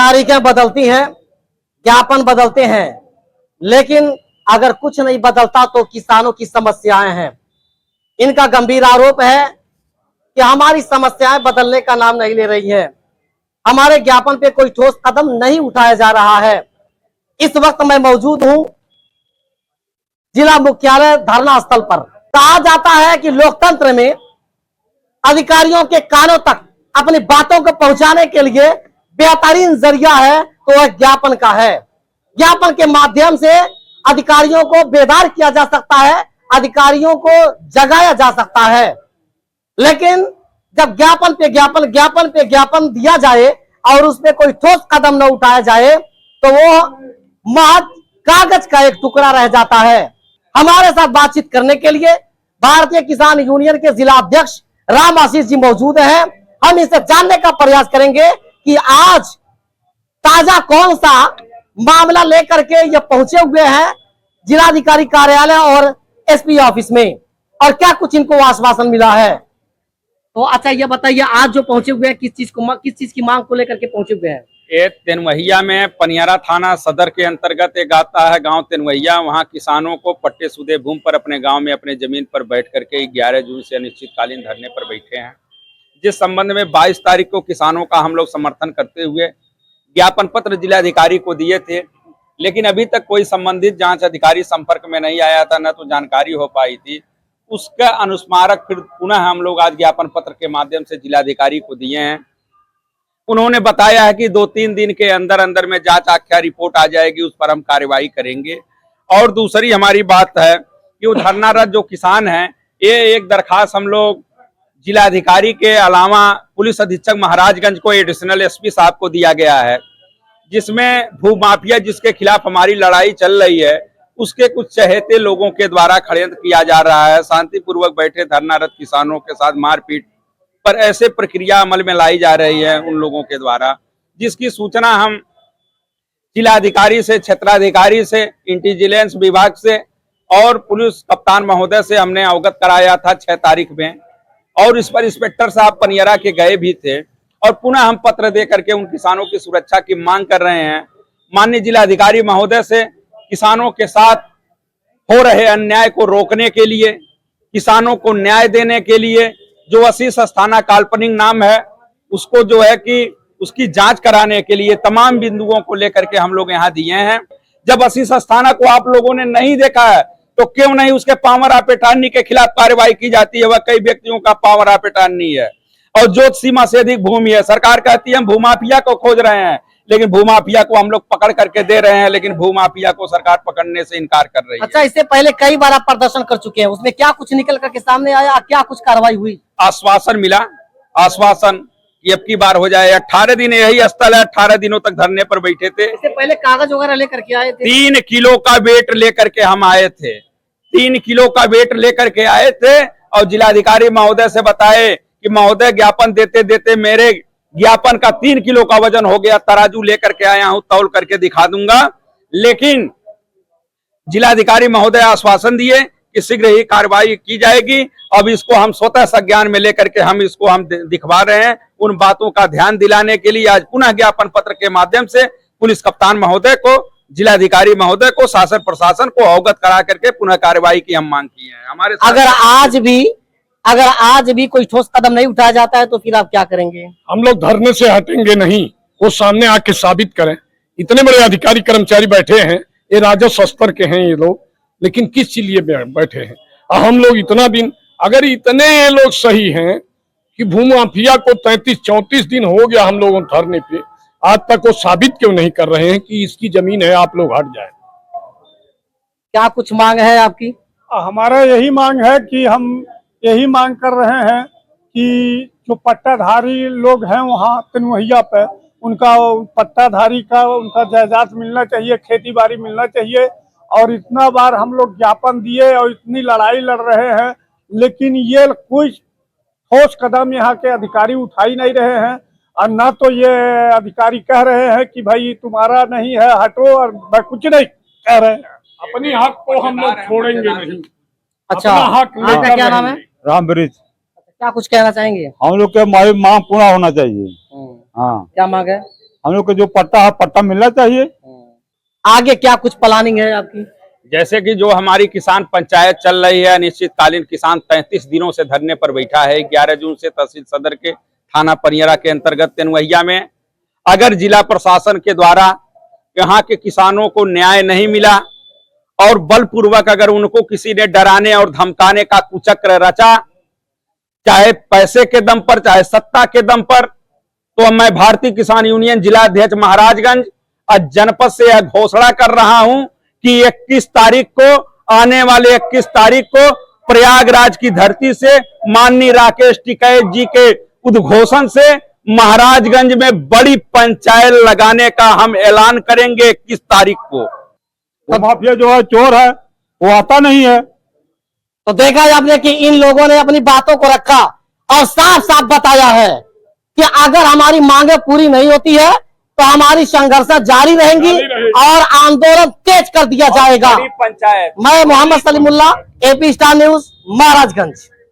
तारीखें बदलती हैं, ज्ञापन बदलते हैं, लेकिन अगर कुछ नहीं बदलता तो किसानों की समस्याएं हैं। इनका गंभीर आरोप है कि हमारी समस्याएं बदलने का नाम नहीं ले रही हैं। हमारे ज्ञापन पे कोई ठोस कदम नहीं उठाया जा रहा है। इस वक्त मैं मौजूद हूं जिला मुख्यालय धरना स्थल पर। कहा जाता है कि लोकतंत्र में अधिकारियों के कानों तक अपनी बातों को पहुंचाने के लिए बेहतरीन जरिया है तो वह ज्ञापन का है। ज्ञापन के माध्यम से अधिकारियों को बेदार किया जा सकता है, अधिकारियों को जगाया जा सकता है। लेकिन जब ज्ञापन पे ज्ञापन दिया जाए और उसमें कोई ठोस कदम न उठाया जाए तो वो महज कागज का एक टुकड़ा रह जाता है। हमारे साथ बातचीत करने के लिए भारतीय किसान यूनियन के जिला अध्यक्ष राम आशीष जी मौजूद हैं। हम इसे जानने का प्रयास करेंगे कि आज ताजा कौन सा मामला लेकर के ये पहुंचे हुए हैं जिलाधिकारी कार्यालय और एसपी ऑफिस में, और क्या कुछ इनको आश्वासन मिला है। तो अच्छा ये बताइए, आज जो पहुंचे हुए हैं किस चीज की मांग को लेकर के पहुंचे हुए हैं। ये तेनवहिया में पनियारा थाना सदर के अंतर्गत एक आता है गांव तेनवहिया। वहां किसानों को पट्टे सुदे भूमि पर अपने गांव में अपने जमीन पर बैठ करके 11 जून से अनिश्चितकालीन धरने पर बैठे हैं, जिस संबंध में 22 तारीख को किसानों का हम लोग समर्थन करते हुए ज्ञापन पत्र जिलाधिकारी को दिए थे। लेकिन अभी तक कोई संबंधित जांच अधिकारी संपर्क में नहीं आया था, न तो जानकारी हो पाई थी। उसका अनुस्मारक फिर पुनः हम लोग आज ज्ञापन पत्र के माध्यम से जिलाधिकारी को दिए हैं। उन्होंने बताया है कि 2-3 दिन के अंदर अंदर में जांच आख्या रिपोर्ट आ जाएगी, उस पर हम कार्रवाई करेंगे। और दूसरी हमारी बात है कि वो धरनारत जो किसान हैं, ये एक दरखास्त हम लोग जिलाधिकारी के अलावा पुलिस अधीक्षक महाराजगंज को एडिशनल एसपी साहब को दिया गया है, जिसमें भूमाफिया जिसके खिलाफ हमारी लड़ाई चल रही है उसके कुछ चहेते लोगों के द्वारा षड्यंत्र किया जा रहा है। शांतिपूर्वक बैठे धरनारत किसानों के साथ मारपीट पर ऐसे प्रक्रिया अमल में लाई जा रही है उन लोगों के द्वारा, जिसकी सूचना हम जिलाधिकारी से, क्षेत्राधिकारी से, इंटेलिजेंस विभाग से और पुलिस कप्तान महोदय से हमने अवगत कराया था 6 तारीख में। और इस पर इंस्पेक्टर साहब पनियरा के गए भी थे और पुनः हम पत्र दे करके उन किसानों की सुरक्षा की मांग कर रहे हैं। माननीय जिलाधिकारी महोदय से किसानों के साथ हो रहे अन्याय को रोकने के लिए, किसानों को न्याय देने के लिए, जो आशीष अस्थाना काल्पनिक नाम है उसको जो है कि उसकी जांच कराने के लिए तमाम बिंदुओं को लेकर के हम लोग यहाँ दिए हैं। जब आशीष अस्थाना को आप लोगों ने नहीं देखा है तो क्यों नहीं उसके पावर आपेटानी के खिलाफ कार्रवाई की जाती है। वह कई व्यक्तियों का पावर आपेटानी है और जो सीमा से अधिक भूमि है। सरकार कहती है हम भूमाफिया को खोज रहे हैं, लेकिन भूमाफिया को हम लोग पकड़ करके दे रहे हैं, लेकिन भूमाफिया को सरकार पकड़ने से इनकार कर रही है। अच्छा, इससे पहले कई बार आप प्रदर्शन कर चुके हैं, उसमें क्या कुछ निकल करके सामने आया, क्या कुछ कार्रवाई हुई? आश्वासन मिला, आश्वासन ये अब की बार हो जाए। 18 दिन यही स्थल है, 18 दिनों तक धरने पर बैठे थे। इससे पहले कागज वगैरह लेकर के आए थे? 3 किलो का वेट लेकर के हम आए थे, 3 किलो का वेट लेकर के आए थे और जिलाधिकारी महोदय से बताए कि महोदय ज्ञापन देते देते मेरे ज्ञापन का 3 किलो का वजन हो गया, तराजू लेकर के आया हूं, तौल करके दिखा दूंगा। लेकिन जिलाधिकारी महोदय आश्वासन दिए कि शीघ्र ही कार्रवाई की जाएगी। अब इसको हम स्वतः संज्ञान में लेकर के हम दिखवा रहे हैं। उन बातों का ध्यान दिलाने के लिए आज पुनः ज्ञापन पत्र के माध्यम से पुलिस कप्तान महोदय को, जिलाधिकारी महोदय को, शासन प्रशासन को अवगत करा करके पुनः कार्रवाई की हम मांग की है। हमारे अगर आज भी कोई ठोस कदम नहीं उठाया जाता है तो फिर आप क्या करेंगे? हम लोग धरने से हटेंगे नहीं, वो सामने आके साबित करें। इतने बड़े अधिकारी कर्मचारी बैठे हैं, ये राजस्व स्तर के हैं ये लोग, लेकिन किस चीज लिए बैठे हैं? हम लोग इतना दिन, अगर इतने ये लोग सही हैं कि भूमाफिया को 33-34 दिन हो गया हम लोगों धरने पे, आज तक वो साबित क्यों नहीं कर रहे हैं कि इसकी जमीन है, आप लोग हट जाए। क्या कुछ मांग है आपकी? हमारा यही मांग है कि हम यही मांग कर रहे हैं कि जो पट्टाधारी लोग हैं वहाँ तेनवहिया पे, उनका पट्टाधारी का उनका जायदाद मिलना चाहिए, खेती बाड़ी मिलना चाहिए। और इतना बार हम लोग ज्ञापन दिए और इतनी लड़ाई लड़ रहे हैं, लेकिन ये कोई ठोस कदम यहाँ के अधिकारी उठा ही नहीं रहे हैं। और ना तो ये अधिकारी कह रहे हैं कि भाई तुम्हारा नहीं है, हटो, और कुछ नहीं कह रहे हैं। अपनी हक को हम लोग छोड़ेंगे नहीं। अच्छा, आपका क्या नाम है? रामब्रिज। क्या कुछ कहना चाहेंगे? हम लोग के मांग पूरा होना चाहिए। हाँ, क्या मांग है? हम लोग को जो पट्टा है पट्टा मिलना चाहिए। आगे क्या कुछ प्लानिंग है आपकी? जैसे कि जो हमारी किसान पंचायत चल रही है, अनिश्चितकालीन किसान 33 दिनों से धरने पर बैठा है। 11 जून से तहसील सदर के थाना पनियरा के अंतर्गत तेनुवैया में अगर जिला प्रशासन के द्वारा यहाँ के किसानों को न्याय नहीं मिला और बलपूर्वक अगर उनको किसी ने डराने और धमकाने का कुचक्र रचा, चाहे पैसे के दम पर चाहे सत्ता के दम पर, तो मैं भारतीय किसान यूनियन जिला अध्यक्ष महाराजगंज और जनपद से यह घोषणा कर रहा हूं कि 21 तारीख को आने वाले 21 तारीख को प्रयागराज की धरती से माननीय राकेश टिकैत जी के उद्घोषण से महाराजगंज में बड़ी पंचायत लगाने का हम ऐलान करेंगे 21 तारीख को। वो माफिया जो है चोर है, वो आता नहीं है। तो देखा आपने कि इन लोगों ने अपनी बातों को रखा और साफ साफ बताया है कि अगर हमारी मांगे पूरी नहीं होती है तो हमारी संघर्ष जारी रहेंगी और आंदोलन तेज कर दिया जाएगा। पंचायत मैं Mohammad Salimullah, AP star news, Maharajganj.